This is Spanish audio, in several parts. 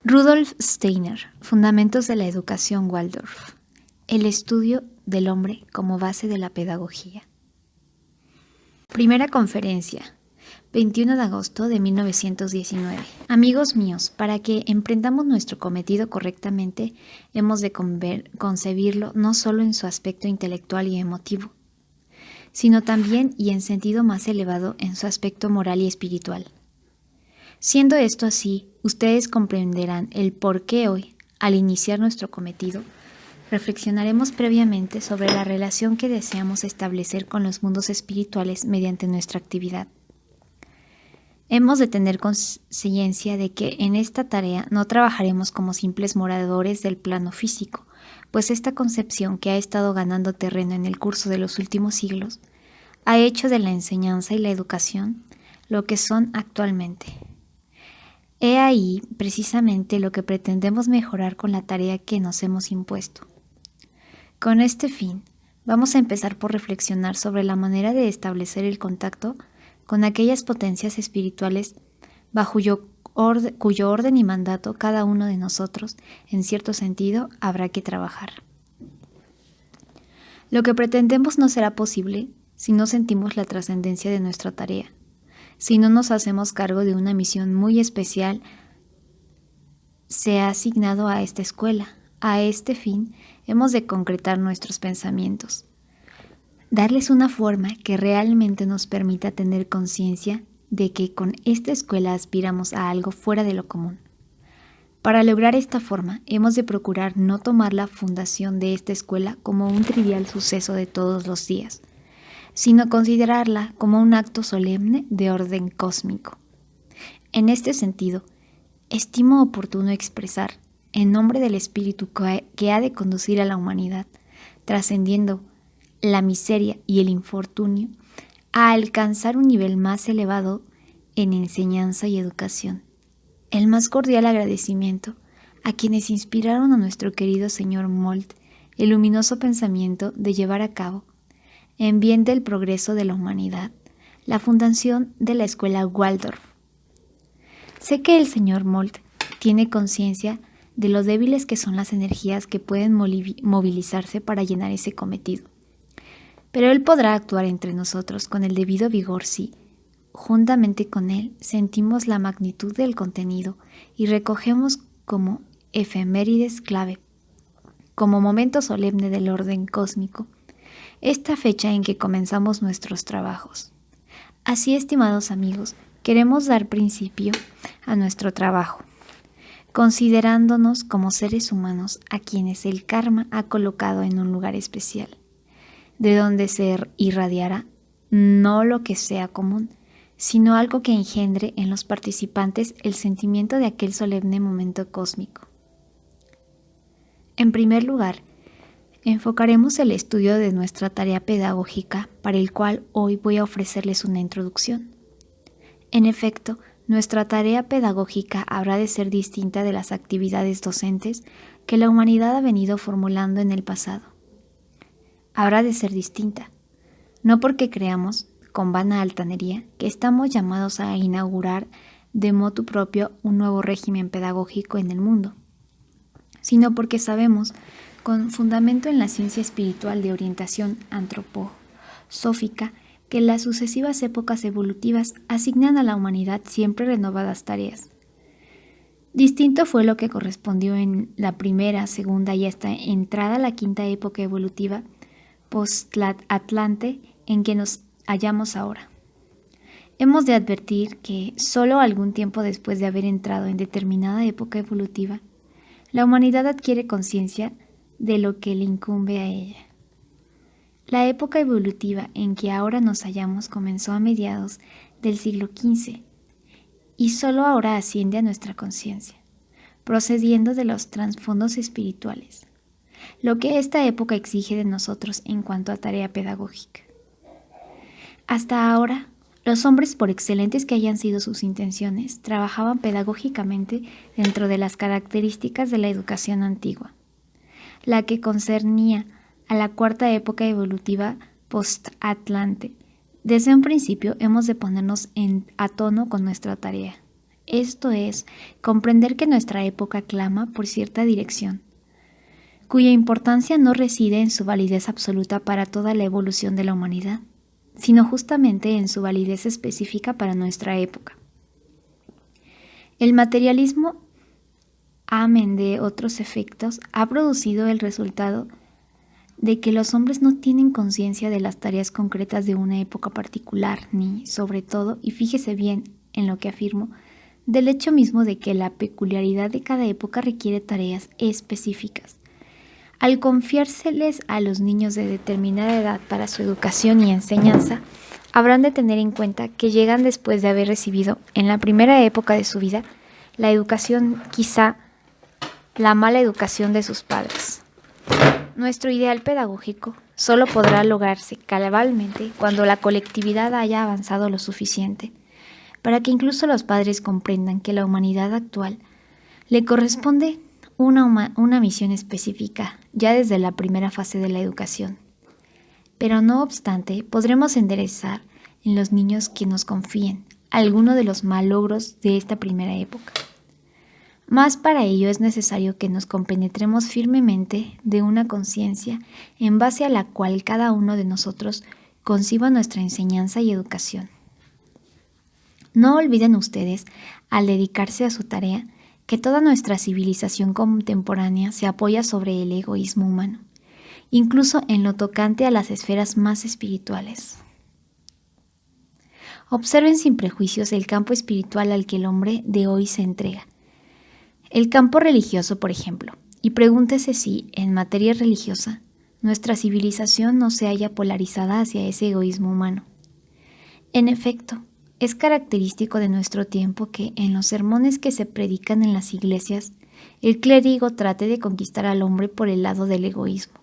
Rudolf Steiner, Fundamentos de la Educación Waldorf. El estudio del hombre como base de la pedagogía. Primera conferencia, 21 de agosto de 1919. Amigos míos, para que emprendamos nuestro cometido correctamente, hemos de concebirlo no solo en su aspecto intelectual y emotivo, sino también y en sentido más elevado en su aspecto moral y espiritual. Siendo esto así, ustedes comprenderán el por qué hoy, al iniciar nuestro cometido, reflexionaremos previamente sobre la relación que deseamos establecer con los mundos espirituales mediante nuestra actividad. Hemos de tener conciencia de que en esta tarea no trabajaremos como simples moradores del plano físico, pues esta concepción que ha estado ganando terreno en el curso de los últimos siglos ha hecho de la enseñanza y la educación lo que son actualmente. He ahí precisamente lo que pretendemos mejorar con la tarea que nos hemos impuesto. Con este fin, vamos a empezar por reflexionar sobre la manera de establecer el contacto con aquellas potencias espirituales bajo cuyo orden y mandato cada uno de nosotros, en cierto sentido, habrá que trabajar. Lo que pretendemos no será posible si no sentimos la trascendencia de nuestra tarea, si no nos hacemos cargo de una misión muy especial se ha asignado a esta escuela. A este fin hemos de concretar nuestros pensamientos, darles una forma que realmente nos permita tener conciencia de que con esta escuela aspiramos a algo fuera de lo común. Para lograr esta forma, hemos de procurar no tomar la fundación de esta escuela como un trivial suceso de todos los días, sino considerarla como un acto solemne de orden cósmico. En este sentido, estimo oportuno expresar, en nombre del espíritu que ha de conducir a la humanidad, trascendiendo la miseria y el infortunio, a alcanzar un nivel más elevado en enseñanza y educación, el más cordial agradecimiento a quienes inspiraron a nuestro querido señor Molt el luminoso pensamiento de llevar a cabo, en bien del progreso de la humanidad, la fundación de la escuela Waldorf. Sé que el señor Molt tiene conciencia de lo débiles que son las energías que pueden movilizarse para llenar ese cometido, pero él podrá actuar entre nosotros con el debido vigor si, juntamente con él, sentimos la magnitud del contenido y recogemos como efemérides clave, como momento solemne del orden cósmico, esta fecha en que comenzamos nuestros trabajos. Así, estimados amigos, queremos dar principio a nuestro trabajo, considerándonos como seres humanos a quienes el karma ha colocado en un lugar especial, de donde se irradiará no lo que sea común, sino algo que engendre en los participantes el sentimiento de aquel solemne momento cósmico. En primer lugar, enfocaremos el estudio de nuestra tarea pedagógica, para el cual hoy voy a ofrecerles una introducción. En efecto, nuestra tarea pedagógica habrá de ser distinta de las actividades docentes que la humanidad ha venido formulando en el pasado. Habrá de ser distinta, no porque creamos, con vana altanería, que estamos llamados a inaugurar de motu propio un nuevo régimen pedagógico en el mundo, sino porque sabemos, con fundamento en la ciencia espiritual de orientación antroposófica, que las sucesivas épocas evolutivas asignan a la humanidad siempre renovadas tareas. Distinto fue lo que correspondió en la primera, segunda y hasta entrada la quinta época evolutiva post-Atlante en que nos hallamos ahora. Hemos de advertir que solo algún tiempo después de haber entrado en determinada época evolutiva, la humanidad adquiere conciencia de lo que le incumbe a ella. La época evolutiva en que ahora nos hallamos comenzó a mediados del siglo XV y solo ahora asciende a nuestra conciencia, procediendo de los trasfondos espirituales, lo que esta época exige de nosotros en cuanto a tarea pedagógica. Hasta ahora, los hombres, por excelentes que hayan sido sus intenciones, trabajaban pedagógicamente dentro de las características de la educación antigua, la que concernía a la cuarta época evolutiva post-Atlante. Desde un principio hemos de ponernos a tono con nuestra tarea. Esto es, comprender que nuestra época clama por cierta dirección, cuya importancia no reside en su validez absoluta para toda la evolución de la humanidad, sino justamente en su validez específica para nuestra época. El materialismo, amén de otros efectos, ha producido el resultado de que los hombres no tienen conciencia de las tareas concretas de una época particular, ni, sobre todo, y fíjese bien en lo que afirmo, del hecho mismo de que la peculiaridad de cada época requiere tareas específicas. Al confiárseles a los niños de determinada edad para su educación y enseñanza, habrán de tener en cuenta que llegan después de haber recibido, en la primera época de su vida, la educación, quizá la mala educación de sus padres. Nuestro ideal pedagógico solo podrá lograrse cabalmente cuando la colectividad haya avanzado lo suficiente para que incluso los padres comprendan que la humanidad actual le corresponde una misión específica ya desde la primera fase de la educación. Pero no obstante, podremos enderezar en los niños que nos confíen alguno de los malogros de esta primera época. Mas para ello es necesario que nos compenetremos firmemente de una conciencia en base a la cual cada uno de nosotros conciba nuestra enseñanza y educación. No olviden ustedes, al dedicarse a su tarea, que toda nuestra civilización contemporánea se apoya sobre el egoísmo humano, incluso en lo tocante a las esferas más espirituales. Observen sin prejuicios el campo espiritual al que el hombre de hoy se entrega. El campo religioso, por ejemplo, y pregúntese si, en materia religiosa, nuestra civilización no se halla polarizada hacia ese egoísmo humano. En efecto, es característico de nuestro tiempo que, en los sermones que se predican en las iglesias, el clérigo trate de conquistar al hombre por el lado del egoísmo.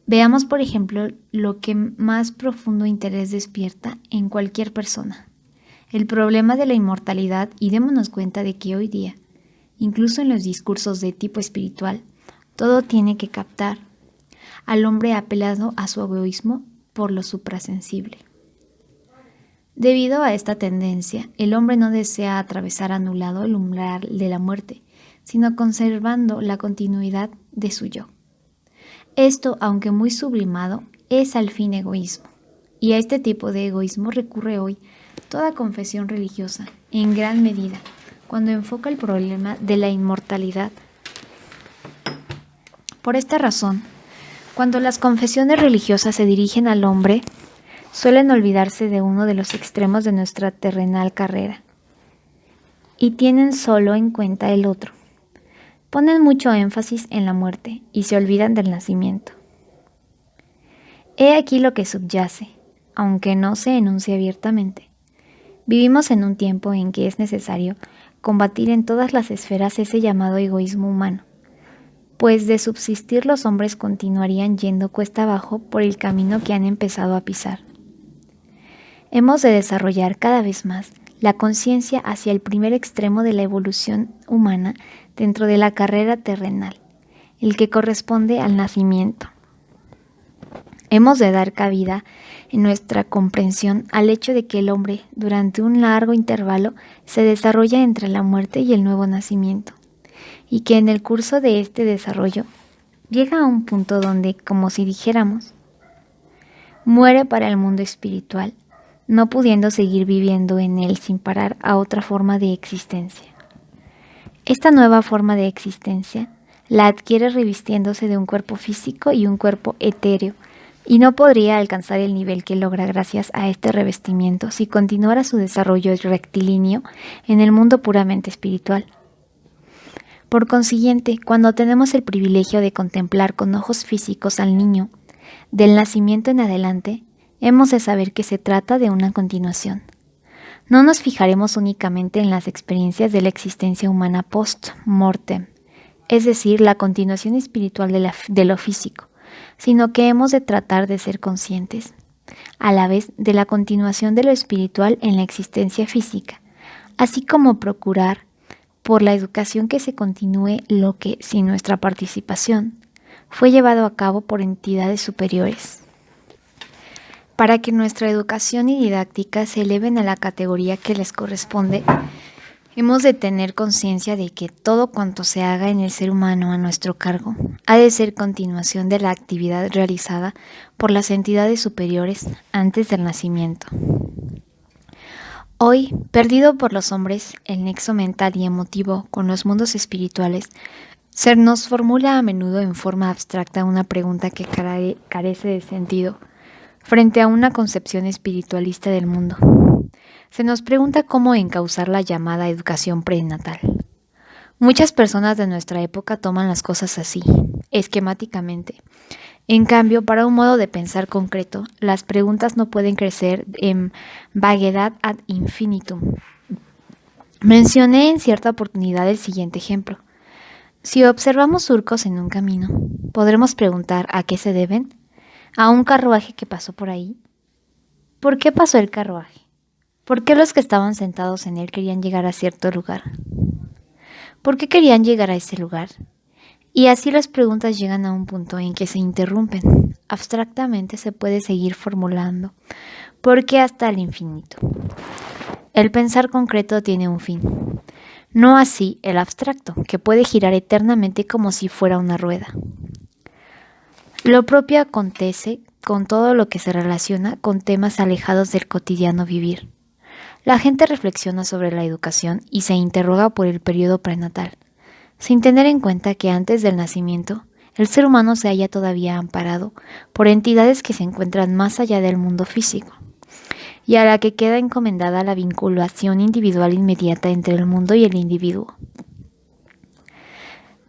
Veamos, por ejemplo, lo que más profundo interés despierta en cualquier persona: el problema de la inmortalidad, y démonos cuenta de que hoy día, incluso en los discursos de tipo espiritual, todo tiene que captar al hombre apelado a su egoísmo por lo suprasensible. Debido a esta tendencia, el hombre no desea atravesar anulado el umbral de la muerte, sino conservando la continuidad de su yo. Esto, aunque muy sublimado, es al fin egoísmo, y a este tipo de egoísmo recurre hoy toda confesión religiosa, en gran medida, cuando enfoca el problema de la inmortalidad. Por esta razón, cuando las confesiones religiosas se dirigen al hombre, suelen olvidarse de uno de los extremos de nuestra terrenal carrera y tienen solo en cuenta el otro. Ponen mucho énfasis en la muerte y se olvidan del nacimiento. He aquí lo que subyace, aunque no se enuncie abiertamente. Vivimos en un tiempo en que es necesario combatir en todas las esferas ese llamado egoísmo humano, pues de subsistir los hombres continuarían yendo cuesta abajo por el camino que han empezado a pisar. Hemos de desarrollar cada vez más la conciencia hacia el primer extremo de la evolución humana dentro de la carrera terrenal, el que corresponde al nacimiento. Hemos de dar cabida en nuestra comprensión al hecho de que el hombre, durante un largo intervalo, se desarrolla entre la muerte y el nuevo nacimiento, y que en el curso de este desarrollo llega a un punto donde, como si dijéramos, muere para el mundo espiritual, no pudiendo seguir viviendo en él sin parar a otra forma de existencia. Esta nueva forma de existencia la adquiere revistiéndose de un cuerpo físico y un cuerpo etéreo, y no podría alcanzar el nivel que logra gracias a este revestimiento si continuara su desarrollo rectilíneo en el mundo puramente espiritual. Por consiguiente, cuando tenemos el privilegio de contemplar con ojos físicos al niño, del nacimiento en adelante, hemos de saber que se trata de una continuación. No nos fijaremos únicamente en las experiencias de la existencia humana post-mortem, es decir, la continuación espiritual de lo físico, sino que hemos de tratar de ser conscientes, a la vez, de la continuación de lo espiritual en la existencia física, así como procurar, por la educación, que se continúe lo que, sin nuestra participación, fue llevado a cabo por entidades superiores. Para que nuestra educación y didáctica se eleven a la categoría que les corresponde, Hemos de tener conciencia de que todo cuanto se haga en el ser humano a nuestro cargo ha de ser continuación de la actividad realizada por las entidades superiores antes del nacimiento. Hoy, perdido por los hombres el nexo mental y emotivo con los mundos espirituales, se nos formula a menudo en forma abstracta una pregunta que carece de sentido frente a una concepción espiritualista del mundo. Se nos pregunta cómo encauzar la llamada educación prenatal. Muchas personas de nuestra época toman las cosas así, esquemáticamente. En cambio, para un modo de pensar concreto, las preguntas no pueden crecer en vaguedad ad infinitum. Mencioné en cierta oportunidad el siguiente ejemplo. Si observamos surcos en un camino, ¿podremos preguntar a qué se deben? ¿A un carruaje que pasó por ahí? ¿Por qué pasó el carruaje? ¿Por qué los que estaban sentados en él querían llegar a cierto lugar? ¿Por qué querían llegar a ese lugar? Y así las preguntas llegan a un punto en que se interrumpen. Abstractamente se puede seguir formulando, porque hasta el infinito. El pensar concreto tiene un fin. No así el abstracto, que puede girar eternamente como si fuera una rueda. Lo propio acontece con todo lo que se relaciona con temas alejados del cotidiano vivir. La gente reflexiona sobre la educación y se interroga por el periodo prenatal, sin tener en cuenta que antes del nacimiento, el ser humano se halla todavía amparado por entidades que se encuentran más allá del mundo físico, y a la que queda encomendada la vinculación individual inmediata entre el mundo y el individuo.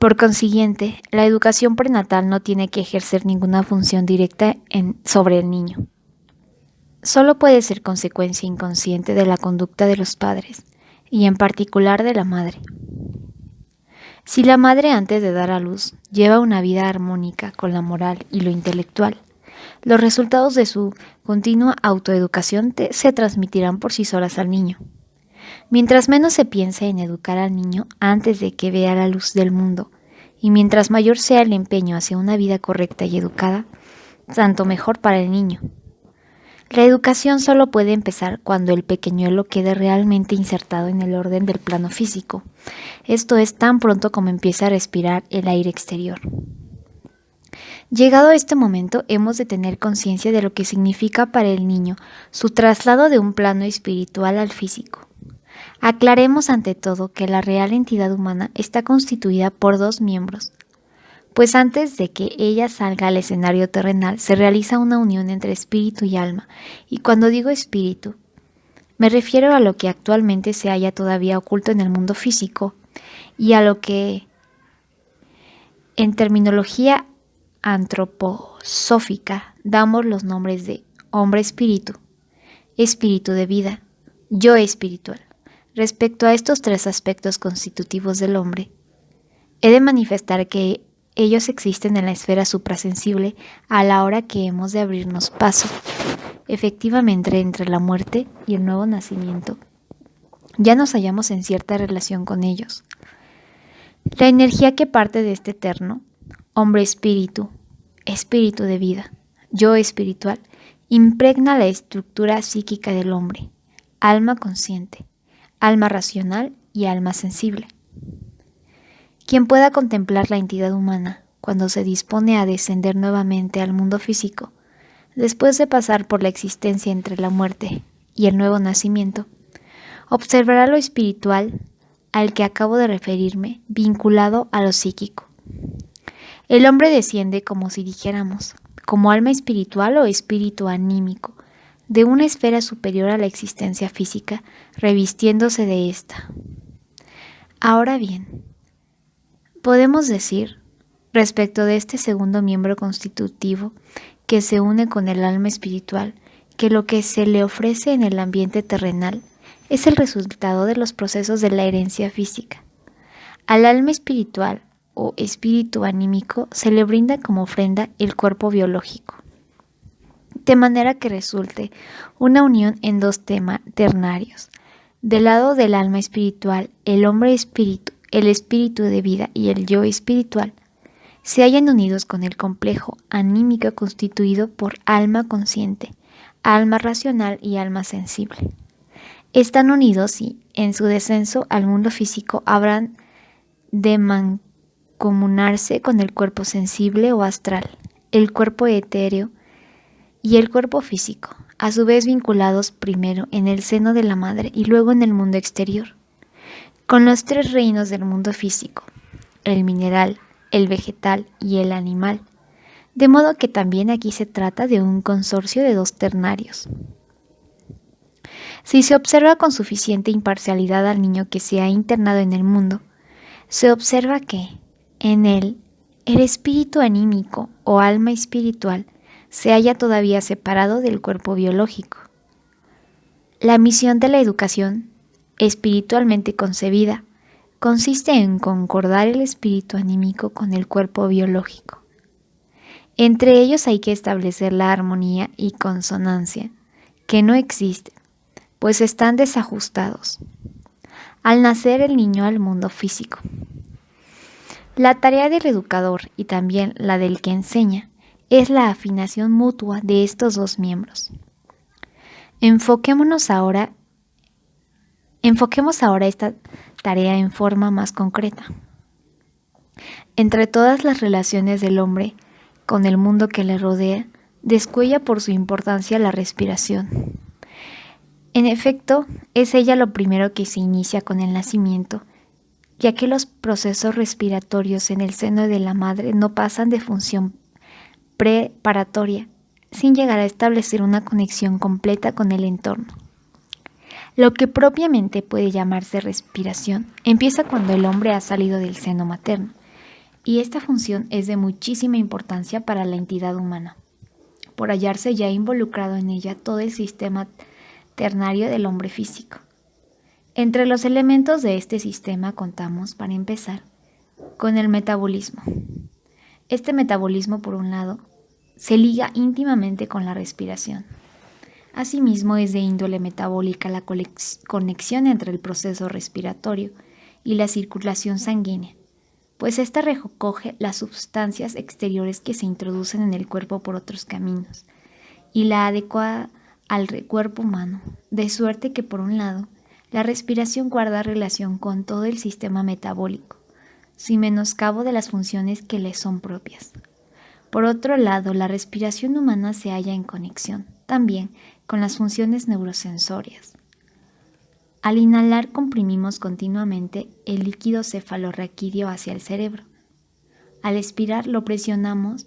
Por consiguiente, la educación prenatal no tiene que ejercer ninguna función directa sobre el niño. Solo puede ser consecuencia inconsciente de la conducta de los padres, y en particular de la madre. Si la madre antes de dar a luz lleva una vida armónica con la moral y lo intelectual, los resultados de su continua autoeducación se transmitirán por sí solas al niño. Mientras menos se piense en educar al niño antes de que vea la luz del mundo, y mientras mayor sea el empeño hacia una vida correcta y educada, tanto mejor para el niño. La educación solo puede empezar cuando el pequeñuelo quede realmente insertado en el orden del plano físico. Esto es tan pronto como empieza a respirar el aire exterior. Llegado a este momento, hemos de tener conciencia de lo que significa para el niño su traslado de un plano espiritual al físico. Aclaremos ante todo que la real entidad humana está constituida por dos miembros, pues antes de que ella salga al escenario terrenal se realiza una unión entre espíritu y alma, y cuando digo espíritu, me refiero a lo que actualmente se halla todavía oculto en el mundo físico y a lo que, en terminología antroposófica, damos los nombres de hombre espíritu, espíritu de vida, yo espiritual. Respecto a estos tres aspectos constitutivos del hombre, he de manifestar que ellos existen en la esfera suprasensible a la hora que hemos de abrirnos paso, efectivamente entre la muerte y el nuevo nacimiento. Ya nos hallamos en cierta relación con ellos. La energía que parte de este eterno, hombre espíritu, espíritu de vida, yo espiritual, impregna la estructura psíquica del hombre, alma consciente, alma racional y alma sensible. Quien pueda contemplar la entidad humana cuando se dispone a descender nuevamente al mundo físico, después de pasar por la existencia entre la muerte y el nuevo nacimiento, observará lo espiritual al que acabo de referirme vinculado a lo psíquico. El hombre desciende, como si dijéramos, como alma espiritual o espíritu anímico, de una esfera superior a la existencia física, revistiéndose de ésta. Ahora bien, podemos decir, respecto de este segundo miembro constitutivo que se une con el alma espiritual, que lo que se le ofrece en el ambiente terrenal es el resultado de los procesos de la herencia física. Al alma espiritual o espíritu anímico se le brinda como ofrenda el cuerpo biológico, de manera que resulte una unión en dos ternarios. Del lado del alma espiritual, el hombre espíritu, el espíritu de vida y el yo espiritual se hallan unidos con el complejo anímico constituido por alma consciente, alma racional y alma sensible. están unidos y, en su descenso al mundo físico, habrán de mancomunarse con el cuerpo sensible o astral, el cuerpo etéreo y el cuerpo físico, a su vez vinculados primero en el seno de la madre y luego en el mundo exterior, con los tres reinos del mundo físico, el mineral, el vegetal y el animal, de modo que también aquí se trata de un consorcio de dos ternarios. Si se observa con suficiente imparcialidad al niño que se ha internado en el mundo, se observa que, en él, el espíritu anímico o alma espiritual se halla todavía separado del cuerpo biológico. La misión de la educación, espiritualmente concebida, consiste en concordar el espíritu anímico con el cuerpo biológico. Entre ellos hay que establecer la armonía y consonancia, que no existen, pues están desajustados. Al nacer el niño al mundo físico. La tarea del educador y también la del que enseña es la afinación mutua de estos dos miembros. Enfoquemos ahora esta tarea en forma más concreta. Entre todas las relaciones del hombre con el mundo que le rodea, descuella por su importancia la respiración. En efecto, es ella lo primero que se inicia con el nacimiento, ya que los procesos respiratorios en el seno de la madre no pasan de función preparatoria, sin llegar a establecer una conexión completa con el entorno. Lo que propiamente puede llamarse respiración empieza cuando el hombre ha salido del seno materno, y esta función es de muchísima importancia para la entidad humana, por hallarse ya involucrado en ella todo el sistema ternario del hombre físico. Entre los elementos de este sistema contamos, para empezar, con el metabolismo. Este metabolismo, por un lado, se liga íntimamente con la respiración. Asimismo, es de índole metabólica la conexión entre el proceso respiratorio y la circulación sanguínea, pues ésta recoge las sustancias exteriores que se introducen en el cuerpo por otros caminos y la adecua al cuerpo humano, de suerte que, por un lado, la respiración guarda relación con todo el sistema metabólico, sin menoscabo de las funciones que le son propias. Por otro lado, la respiración humana se halla en conexión, también, con las funciones neurosensorias. Al inhalar comprimimos continuamente el líquido cefalorraquídeo hacia el cerebro. Al expirar lo presionamos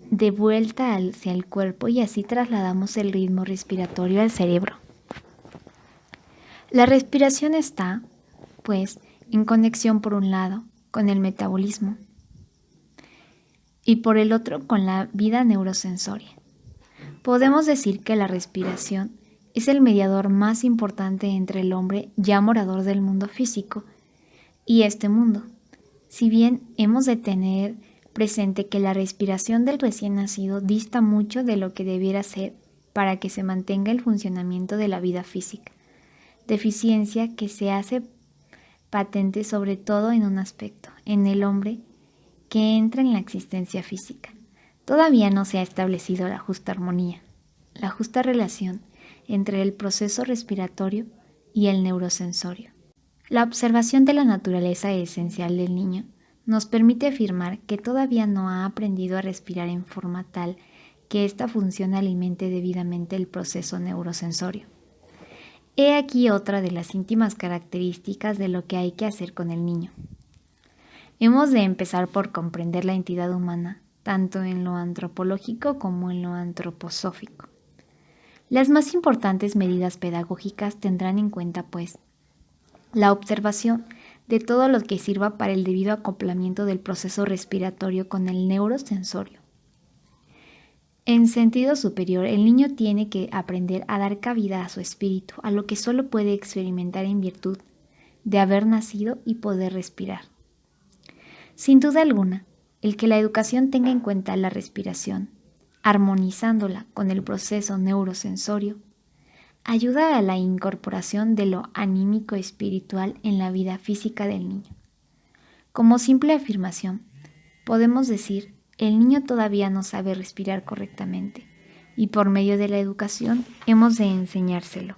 de vuelta hacia el cuerpo y así trasladamos el ritmo respiratorio al cerebro. La respiración está, pues, en conexión por un lado con el metabolismo y por el otro con la vida neurosensoria. Podemos decir que la respiración es el mediador más importante entre el hombre ya morador del mundo físico y este mundo. Si bien hemos de tener presente que la respiración del recién nacido dista mucho de lo que debiera ser para que se mantenga el funcionamiento de la vida física, deficiencia que se hace patente sobre todo en un aspecto, en el hombre que entra en la existencia física. Todavía no se ha establecido la justa armonía, la justa relación entre el proceso respiratorio y el neurosensorio. La observación de la naturaleza esencial del niño nos permite afirmar que todavía no ha aprendido a respirar en forma tal que esta función alimente debidamente el proceso neurosensorio. He aquí otra de las íntimas características de lo que hay que hacer con el niño. Hemos de empezar por comprender la entidad humana, tanto en lo antropológico como en lo antroposófico. Las más importantes medidas pedagógicas tendrán en cuenta, pues, la observación de todo lo que sirva para el debido acoplamiento del proceso respiratorio con el neurosensorio. En sentido superior, el niño tiene que aprender a dar cabida a su espíritu, a lo que solo puede experimentar en virtud de haber nacido y poder respirar. Sin duda alguna, el que la educación tenga en cuenta la respiración, armonizándola con el proceso neurosensorio, ayuda a la incorporación de lo anímico espiritual en la vida física del niño. Como simple afirmación, podemos decir, el niño todavía no sabe respirar correctamente y por medio de la educación hemos de enseñárselo.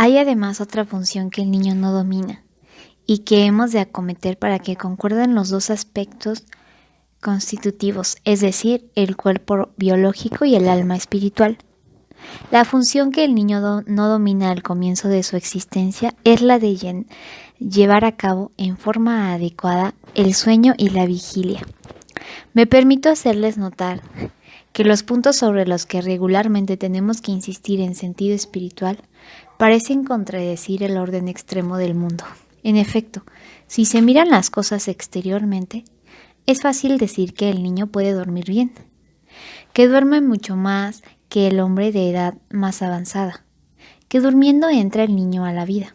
Hay además otra función que el niño no domina y que hemos de acometer para que concuerden los dos aspectos constitutivos, es decir, el cuerpo biológico y el alma espiritual. La función que el niño no domina al comienzo de su existencia es la de llevar a cabo en forma adecuada el sueño y la vigilia. Me permito hacerles notar que los puntos sobre los que regularmente tenemos que insistir en sentido espiritual parecen contradecir el orden extremo del mundo. En efecto, si se miran las cosas exteriormente, es fácil decir que el niño puede dormir bien, que duerme mucho más que el hombre de edad más avanzada, que durmiendo entra el niño a la vida.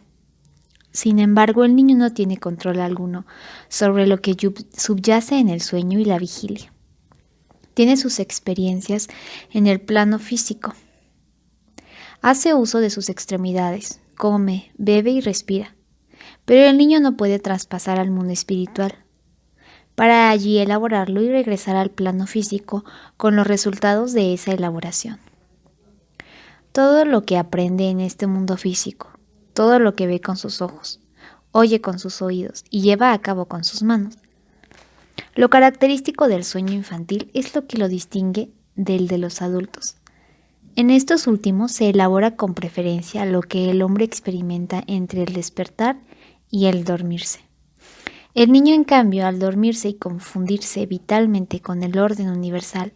Sin embargo, el niño no tiene control alguno sobre lo que subyace en el sueño y la vigilia. Tiene sus experiencias en el plano físico. Hace uso de sus extremidades, come, bebe y respira. Pero el niño no puede traspasar al mundo espiritual, para allí elaborarlo y regresar al plano físico con los resultados de esa elaboración. Todo lo que aprende en este mundo físico, todo lo que ve con sus ojos, oye con sus oídos y lleva a cabo con sus manos. Lo característico del sueño infantil es lo que lo distingue del de los adultos. En estos últimos se elabora con preferencia lo que el hombre experimenta entre el despertar y el dormirse. El niño, en cambio, al dormirse y confundirse vitalmente con el orden universal,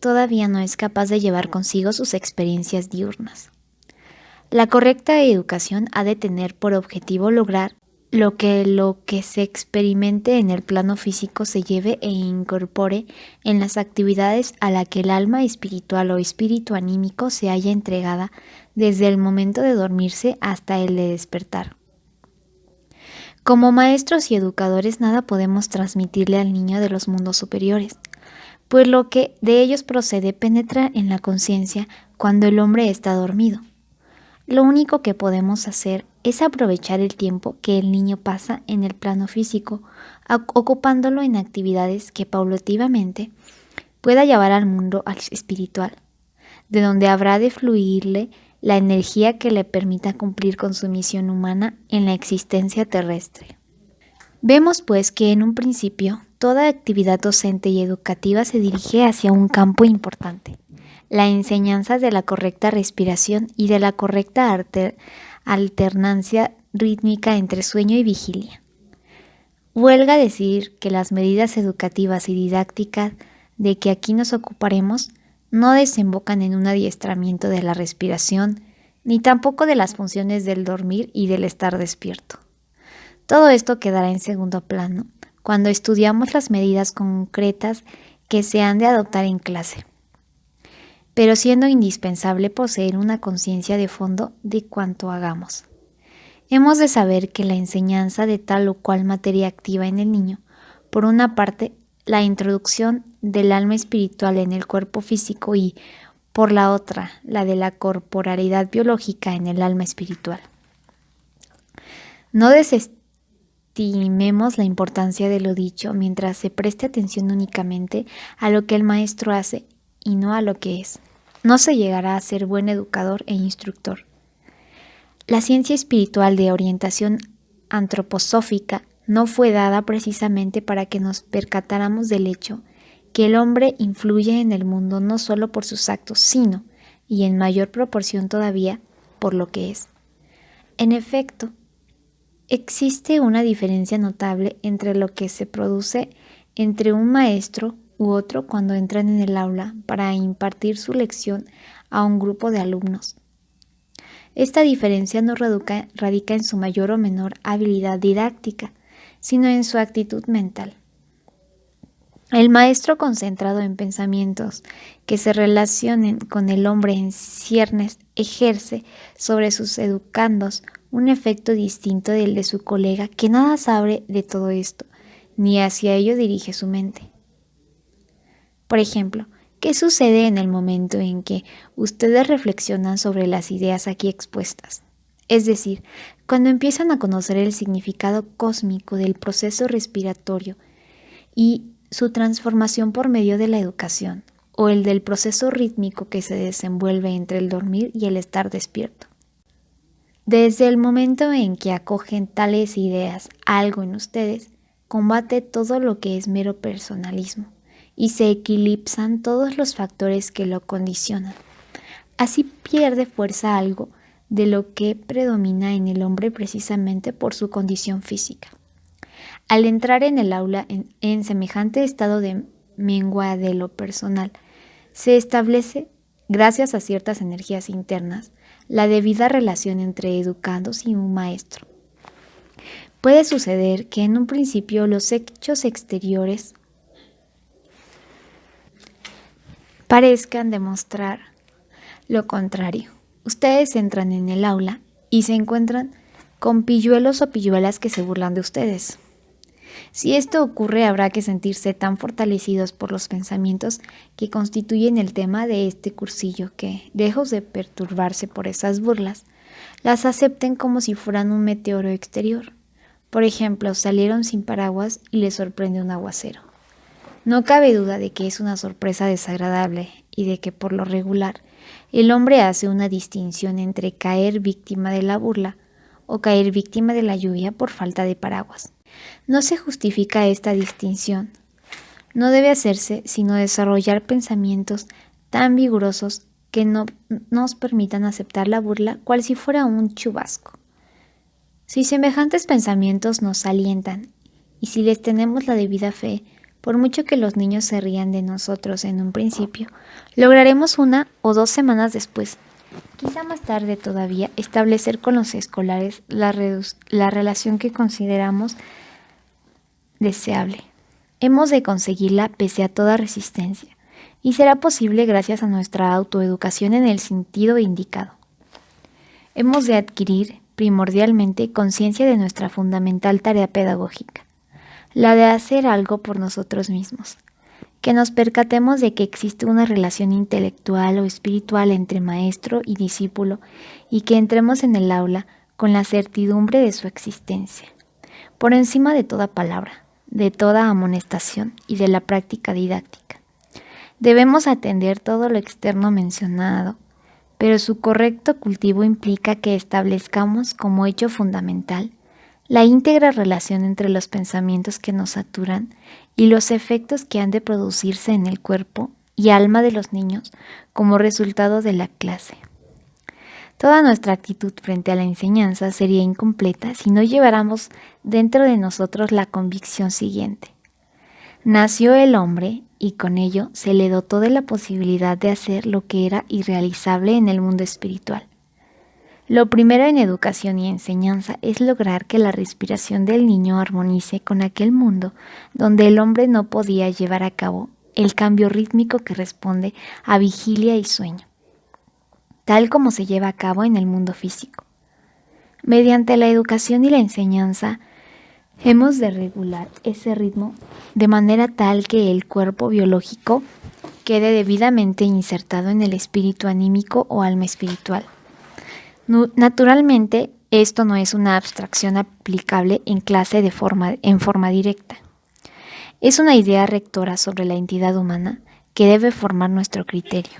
todavía no es capaz de llevar consigo sus experiencias diurnas. La correcta educación ha de tener por objetivo lograr lo que se experimente en el plano físico se lleve e incorpore en las actividades a la que el alma espiritual o espíritu anímico se haya entregada desde el momento de dormirse hasta el de despertar. Como maestros y educadores nada podemos transmitirle al niño de los mundos superiores, pues lo que de ellos procede penetra en la conciencia cuando el hombre está dormido. Lo único que podemos hacer es aprovechar el tiempo que el niño pasa en el plano físico, ocupándolo en actividades que paulativamente pueda llevar al mundo espiritual, de donde habrá de fluirle la energía que le permita cumplir con su misión humana en la existencia terrestre. Vemos pues que en un principio toda actividad docente y educativa se dirige hacia un campo importante: la enseñanza de la correcta respiración y de la correcta alternancia rítmica entre sueño y vigilia. Huelga decir que las medidas educativas y didácticas de que aquí nos ocuparemos no desembocan en un adiestramiento de la respiración, ni tampoco de las funciones del dormir y del estar despierto. Todo esto quedará en segundo plano cuando estudiamos las medidas concretas que se han de adoptar en clase, pero siendo indispensable poseer una conciencia de fondo de cuanto hagamos. Hemos de saber que la enseñanza de tal o cual materia activa en el niño, por una parte, la introducción del alma espiritual en el cuerpo físico y, por la otra, la de la corporalidad biológica en el alma espiritual. No desestimemos la importancia de lo dicho mientras se preste atención únicamente a lo que el maestro hace y no a lo que es. No se llegará a ser buen educador e instructor. La ciencia espiritual de orientación antroposófica no fue dada precisamente para que nos percatáramos del hecho que el hombre influye en el mundo no solo por sus actos, sino, y en mayor proporción todavía, por lo que es. En efecto, existe una diferencia notable entre lo que se produce entre un maestro u otro cuando entran en el aula para impartir su lección a un grupo de alumnos. Esta diferencia no radica en su mayor o menor habilidad didáctica, sino en su actitud mental. El maestro concentrado en pensamientos que se relacionen con el hombre en ciernes ejerce sobre sus educandos un efecto distinto del de su colega que nada sabe de todo esto, ni hacia ello dirige su mente. Por ejemplo, ¿qué sucede en el momento en que ustedes reflexionan sobre las ideas aquí expuestas? Es decir, cuando empiezan a conocer el significado cósmico del proceso respiratorio y su transformación por medio de la educación, o el del proceso rítmico que se desenvuelve entre el dormir y el estar despierto. Desde el momento en que acogen tales ideas algo en ustedes, combate todo lo que es mero personalismo y se eclipsan todos los factores que lo condicionan. Así pierde fuerza algo de lo que predomina en el hombre precisamente por su condición física. Al entrar en el aula en semejante estado de mengua de lo personal, se establece, gracias a ciertas energías internas, la debida relación entre educandos y un maestro. Puede suceder que en un principio los hechos exteriores parezcan demostrar lo contrario. Ustedes entran en el aula y se encuentran con pilluelos o pilluelas que se burlan de ustedes. Si esto ocurre, habrá que sentirse tan fortalecidos por los pensamientos que constituyen el tema de este cursillo que, lejos de perturbarse por esas burlas, las acepten como si fueran un meteoro exterior. Por ejemplo, salieron sin paraguas y les sorprende un aguacero. No cabe duda de que es una sorpresa desagradable y de que, por lo regular, el hombre hace una distinción entre caer víctima de la burla o caer víctima de la lluvia por falta de paraguas. No se justifica esta distinción. No debe hacerse sino desarrollar pensamientos tan vigorosos que no nos permitan aceptar la burla cual si fuera un chubasco. Si semejantes pensamientos nos alientan y si les tenemos la debida fe, por mucho que los niños se rían de nosotros en un principio, lograremos 1 o 2 semanas después, quizá más tarde todavía, establecer con los escolares la relación que consideramos deseable. Hemos de conseguirla pese a toda resistencia, y será posible gracias a nuestra autoeducación en el sentido indicado. Hemos de adquirir, primordialmente, conciencia de nuestra fundamental tarea pedagógica, la de hacer algo por nosotros mismos, que nos percatemos de que existe una relación intelectual o espiritual entre maestro y discípulo y que entremos en el aula con la certidumbre de su existencia, por encima de toda palabra, de toda amonestación y de la práctica didáctica. Debemos atender todo lo externo mencionado, pero su correcto cultivo implica que establezcamos como hecho fundamental la íntegra relación entre los pensamientos que nos saturan y los efectos que han de producirse en el cuerpo y alma de los niños como resultado de la clase. Toda nuestra actitud frente a la enseñanza sería incompleta si no lleváramos dentro de nosotros la convicción siguiente. Nació el hombre y con ello se le dotó de la posibilidad de hacer lo que era irrealizable en el mundo espiritual. Lo primero en educación y enseñanza es lograr que la respiración del niño armonice con aquel mundo donde el hombre no podía llevar a cabo el cambio rítmico que responde a vigilia y sueño, tal como se lleva a cabo en el mundo físico. Mediante la educación y la enseñanza, hemos de regular ese ritmo de manera tal que el cuerpo biológico quede debidamente insertado en el espíritu anímico o alma espiritual. Naturalmente, esto no es una abstracción aplicable en clase en forma directa. Es una idea rectora sobre la entidad humana que debe formar nuestro criterio.